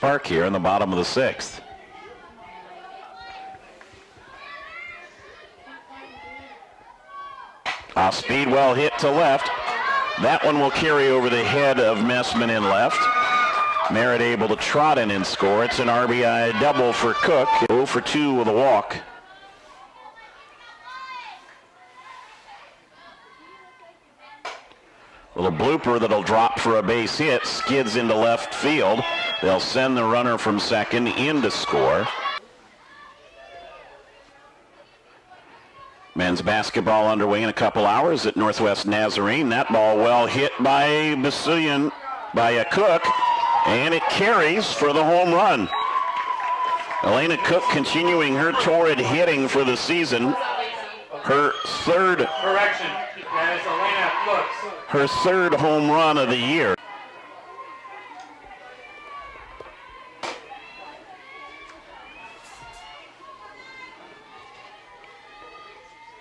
spark here in the bottom of the sixth. A speed well hit to left. That one will carry over the head of Messman in left. Merritt able to trot in and score. It's an RBI double for Cook. 0 for 2 with a walk. Little blooper that'll drop for a base hit. Skids into left field. They'll send the runner from second in to score. Men's basketball underway in a couple hours at Northwest Nazarene. That ball well hit by Basulian, by a Cook, and it carries for the home run. Elena Cook continuing her torrid hitting for the season. Her third home run of the year.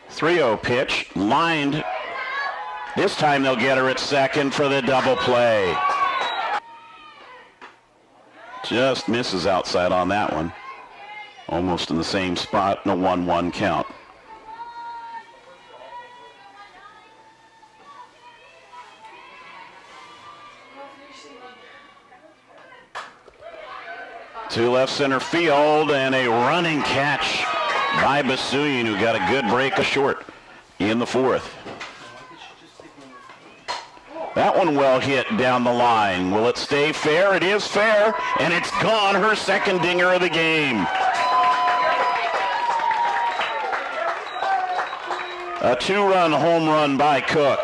.30 pitch, lined. This time they'll get her at second for the double play. Just misses outside on that one. Almost in the same spot, and a 1-1 count. To left center field, and a running catch by Basulian, who got a good break short in the fourth. That one well hit down the line. Will it stay fair? It is fair, and it's gone. Her second dinger of the game. A two-run home run by Cook.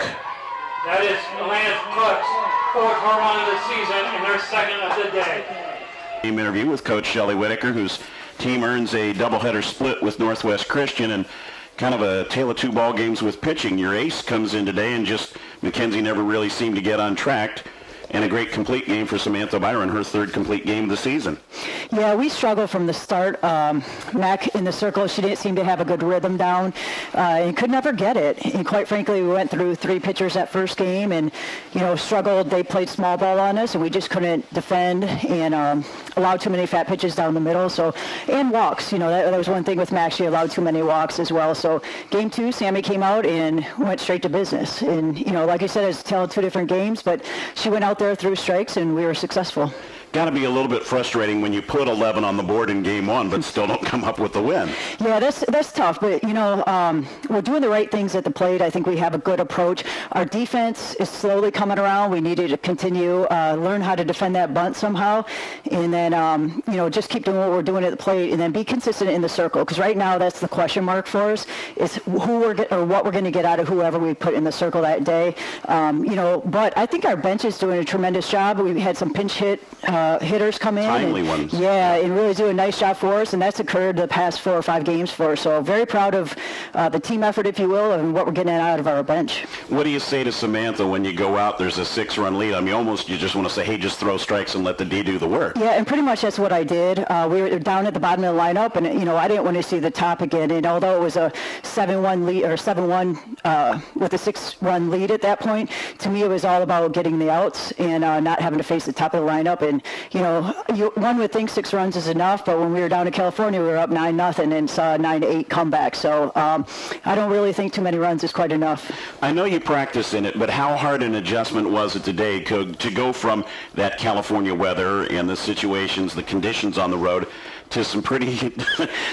That is Elena Cook's fourth home run of the season and her second of the day. Team interview with Coach Shelley Whitaker, whose team earns a doubleheader split with Northwest Christian, and kind of a tale of two ball games with pitching. Your ace comes in today, and just McKenzie never really seemed to get on track. And a great complete game for Samantha Byron, her third complete game of the season. Yeah, we struggled from the start. Mac in the circle, she didn't seem to have a good rhythm down and could never get it. And quite frankly, we went through three pitchers that first game and, struggled. They played small ball on us, and we just couldn't defend and allowed too many fat pitches down the middle. So, and walks, that was one thing with Mac. She allowed too many walks as well. So game two, Sammy came out and went straight to business. And, like I said, it's a tale of two different games, but she went out there through strikes, and we were successful. Got to be a little bit frustrating when you put 11 on the board in game one, but still don't come up with the win. Yeah, that's tough. But, we're doing the right things at the plate. I think we have a good approach. Our defense is slowly coming around. We needed to continue, learn how to defend that bunt somehow. And then, just keep doing what we're doing at the plate and then be consistent in the circle. Because right now that's the question mark for us is what we're going to get out of whoever we put in the circle that day. But I think our bench is doing a tremendous job. We had some pinch hitters come in. Timely ones. Yeah, and really do a nice job for us, and that's occurred the past 4 or 5 games for us. So very proud of the team effort, if you will, and what we're getting out of our bench. What do you say to Samantha when you go out, there's a 6-run lead? I mean, almost you just want to say, hey, just throw strikes and let the D do the work. Yeah, and pretty much that's what I did. We were down at the bottom of the lineup, and, I didn't want to see the top again. And although it was a 7-1 lead, or 7-1 with a 6-run lead at that point, to me it was all about getting the outs and not having to face the top of the lineup. And one would think 6 runs is enough, but when we were down in California, we were up 9-0 and saw a 9-8 comeback. So I don't really think too many runs is quite enough. I know you practice in it, but how hard an adjustment was it today to go from that California weather and the situations, the conditions on the road, to some pretty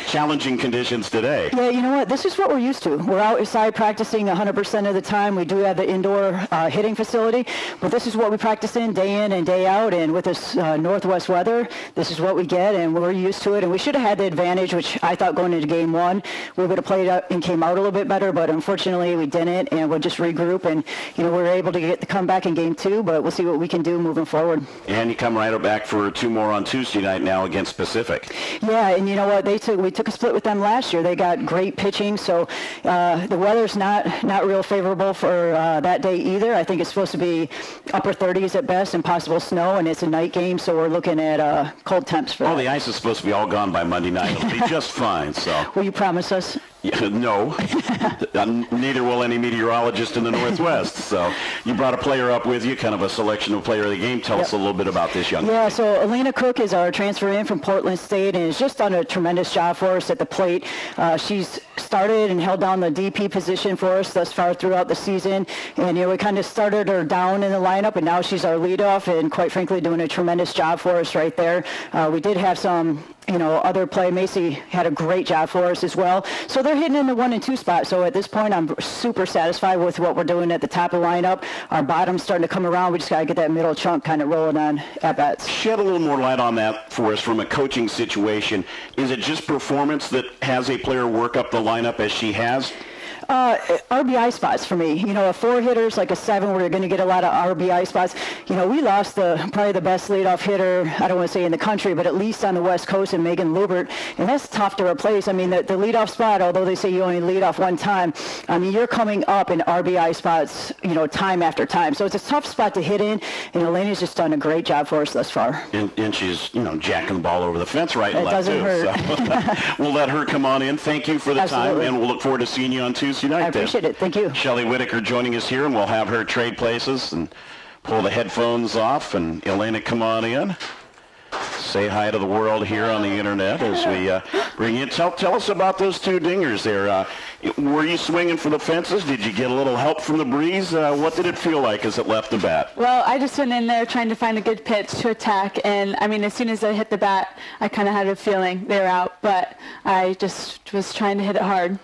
challenging conditions today? Yeah, you know what? This is what we're used to. We're outside practicing 100% of the time. We do have the indoor hitting facility, but this is what we practice in and day out. And with this northwest weather, this is what we get, and we're used to it. And we should have had the advantage, which I thought going into game one, we would have played up and came out a little bit better, but unfortunately we didn't, and we'll just regroup. And, we were able to get the comeback in game two, but we'll see what we can do moving forward. And you come right back for 2 more on Tuesday night now against Pacific. Yeah, and you know what? We took a split with them last year. They got great pitching, so the weather's not real favorable for that day either. I think it's supposed to be upper 30s at best and possible snow, and it's a night game, so we're looking at cold temps for that. The ice is supposed to be all gone by Monday night. It'll be just fine. So. Will you promise us? No, neither will any meteorologist in the Northwest. So you brought a player up with you, kind of a selection of player of the game. Tell us a little bit about this young Yeah, so Elena Cook is our transfer in from Portland State and has just done a tremendous job for us at the plate. She's started and held down the DP position for us thus far throughout the season. And, we kind of started her down in the lineup, and now she's our leadoff and, quite frankly, doing a tremendous job for us right there. We did have some other play. Macy had a great job for us as well. So they're hitting in the 1 and 2 spot. So at this point, I'm super satisfied with what we're doing at the top of the lineup. Our bottom's starting to come around. We just got to get that middle chunk kind of rolling on at bats. Shed a little more light on that for us from a coaching situation. Is it just performance that has a player work up the lineup as she has? RBI spots for me. A 4 hitters like a 7 where you're going to get a lot of RBI spots. We lost probably the best leadoff hitter, I don't want to say in the country, but at least on the West Coast, in Megan Lubert, and that's tough to replace. I mean, the leadoff spot, although they say you only lead off one time, I mean, you're coming up in RBI spots, time after time. So it's a tough spot to hit in, and Elena's just done a great job for us thus far. And she's, jacking the ball over the fence right and left, too. It doesn't hurt. So we'll let her come on in. Thank you for the time, and we'll look forward to seeing you on Tuesday night. I appreciate it. Thank you. Shelley Whitaker joining us here, and we'll have her trade places and pull the headphones off, and Elena, come on in. Say hi to the world here on the internet as we bring you. Tell us about those 2 dingers there. Were you swinging for the fences? Did you get a little help from the breeze? What did it feel like as it left the bat? Well, I just went in there trying to find a good pitch to attack, and I mean, as soon as I hit the bat, I kind of had a feeling they were out, but I just was trying to hit it hard.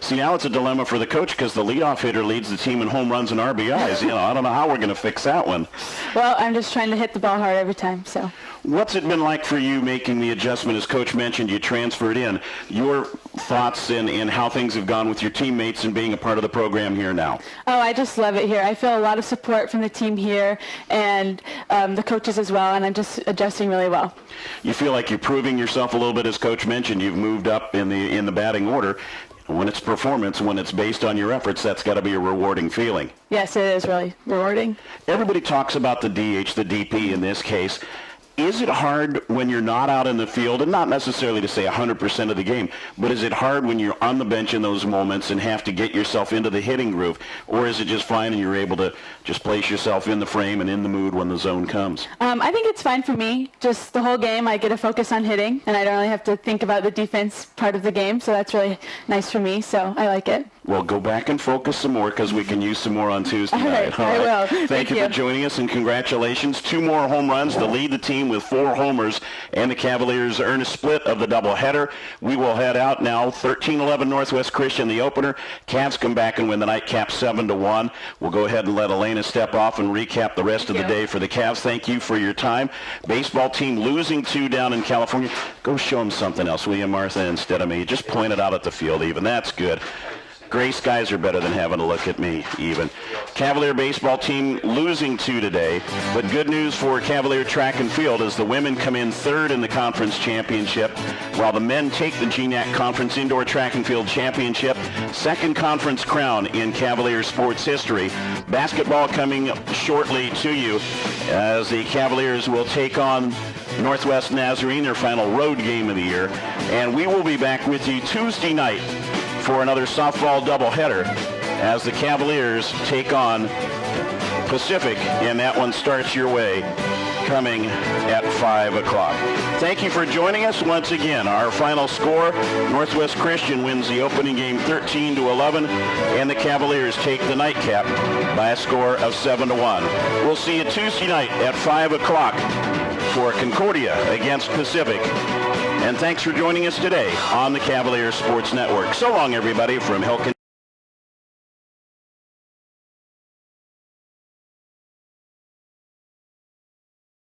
See, now it's a dilemma for the coach because the leadoff hitter leads the team in home runs and RBIs. I don't know how we're going to fix that one. Well, I'm just trying to hit the ball hard every time, so. What's it been like for you making the adjustment? As Coach mentioned, you transferred in. Your thoughts in how things have gone with your teammates and being a part of the program here now? Oh, I just love it here. I feel a lot of support from the team here and the coaches as well, and I'm just adjusting really well. You feel like you're proving yourself a little bit, as Coach mentioned. You've moved up in the batting order. When it's performance, when it's based on your efforts, that's got to be a rewarding feeling. Yes, it is really rewarding. Everybody talks about the DH, the DP in this case. Is it hard when you're not out in the field, and not necessarily to say 100% of the game, but is it hard when you're on the bench in those moments and have to get yourself into the hitting groove, or is it just fine and you're able to just place yourself in the frame and in the mood when the zone comes? I think it's fine for me. Just the whole game, I get to focus on hitting, and I don't really have to think about the defense part of the game, so that's really nice for me, so I like it. Well, go back and focus some more because we can use some more on Tuesday night. All right. I will. Thank you for joining us, and congratulations. 2 more home runs to lead the team with 4 homers, and the Cavaliers earn a split of the doubleheader. We will head out now. 13-11 Northwest Christian, the opener. Cavs come back and win the nightcap 7-1. We'll go ahead and let Elena step off and recap the rest of the day for the Cavs. Thank you for your time. Baseball team losing 2 down in California. Go show them something else, will you, Martha, instead of me? Just point it out at the field even. That's good. Gray skies are better than having to look at me, even. Cavalier baseball team losing 2 today, but good news for Cavalier track and field as the women come in 3rd in the conference championship, while the men take the GNAC Conference Indoor Track and Field Championship, 2nd conference crown in Cavalier sports history. Basketball coming shortly to you as the Cavaliers will take on Northwest Nazarene, their final road game of the year, and we will be back with you Tuesday night for another softball doubleheader as the Cavaliers take on Pacific, and that one starts your way coming at 5 o'clock. Thank you for joining us once again. Our final score, Northwest Christian wins the opening game 13-11, and the Cavaliers take the nightcap by a score of 7-1. We'll see you Tuesday night at 5 o'clock for Concordia against Pacific. And thanks for joining us today on the Cavalier Sports Network. So long, everybody, from Helkin.